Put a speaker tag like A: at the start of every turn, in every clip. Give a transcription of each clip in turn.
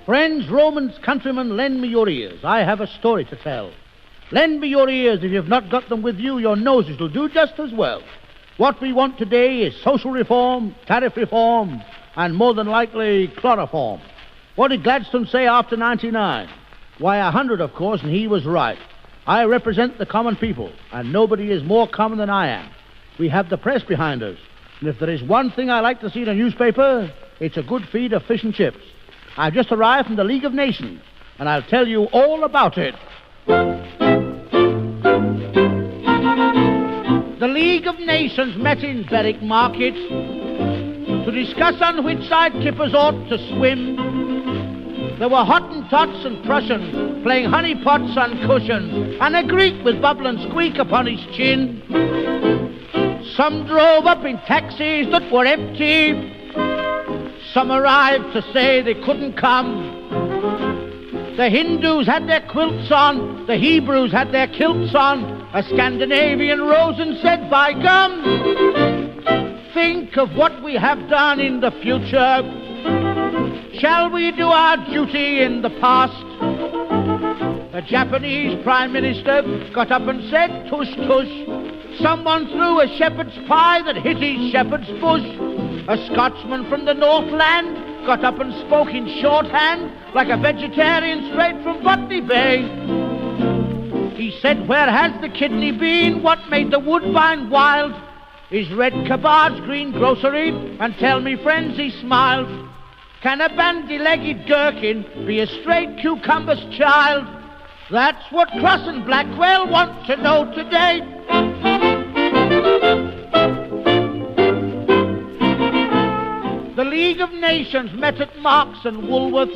A: Friends, Romans, countrymen, lend me your ears. I have a story to tell. Lend me your ears. If you've not got them with you, your noses will do just as well. What we want today is social reform, tariff reform, and more than likely chloroform. What did Gladstone say after 99? Why, 100, of course, and he was right. I represent the common people, and nobody is more common than I am. We have the press behind us, and if there is one thing I like to see in a newspaper, it's a good feed of fish and chips. I've just arrived from the League of Nations, and I'll tell you all about it. The League of Nations met in Berwick Market to discuss on which side kippers ought to swim. There were Hottentots and Prussians playing honeypots on cushions, and a Greek with bubble and squeak upon his chin. Some drove up in taxis that were empty. Some arrived to say they couldn't come. The Hindus had their quilts on, the Hebrews had their kilts on. A Scandinavian rose and said, by gum, think of what we have done in the future. Shall we do our duty in the past? A Japanese prime minister got up and said, tush, tush. Someone threw a shepherd's pie that hit his shepherd's bush. A Scotsman from the Northland got up and spoke in shorthand like a vegetarian straight from Botany Bay. He said, where has the kidney been? What made the woodbine wild? Is red cabbage's green grocery? And tell me, friends, he smiled. Can a bandy-legged gherkin be a straight cucumber's child? That's what Cross and Blackwell want to know today. The League of Nations met at Marks and Woolworths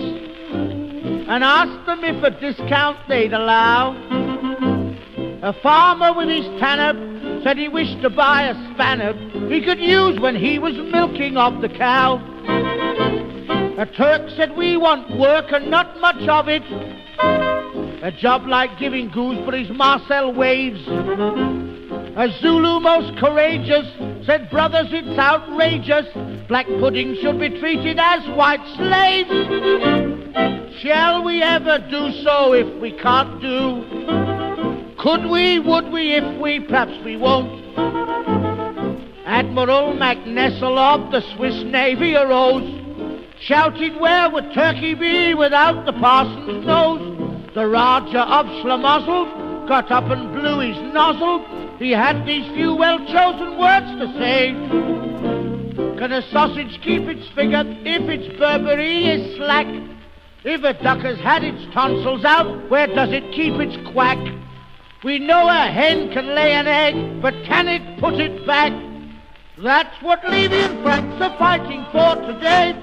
A: and asked them if a discount they'd allow. A farmer with his tanner said he wished to buy a spanner he could use when he was milking of the cow. A Turk said we want work and not much of it, a job like giving gooseberries Marcel waves. A Zulu most courageous said, brothers, it's outrageous. Black pudding should be treated as white slaves. Shall we ever do so if we can't do? Could we, would we, if we, perhaps we won't. Admiral MacNessel of the Swiss Navy arose, shouted, where would Turkey be without the parson's nose? The Raja of Schlamazel got up and blew his nozzle. He had these few well-chosen words to say. Can a sausage keep its figure if its Burberry is slack? If a duck has had its tonsils out, where does it keep its quack? We know a hen can lay an egg, but can it put it back? That's what Levy and Franks are fighting for today.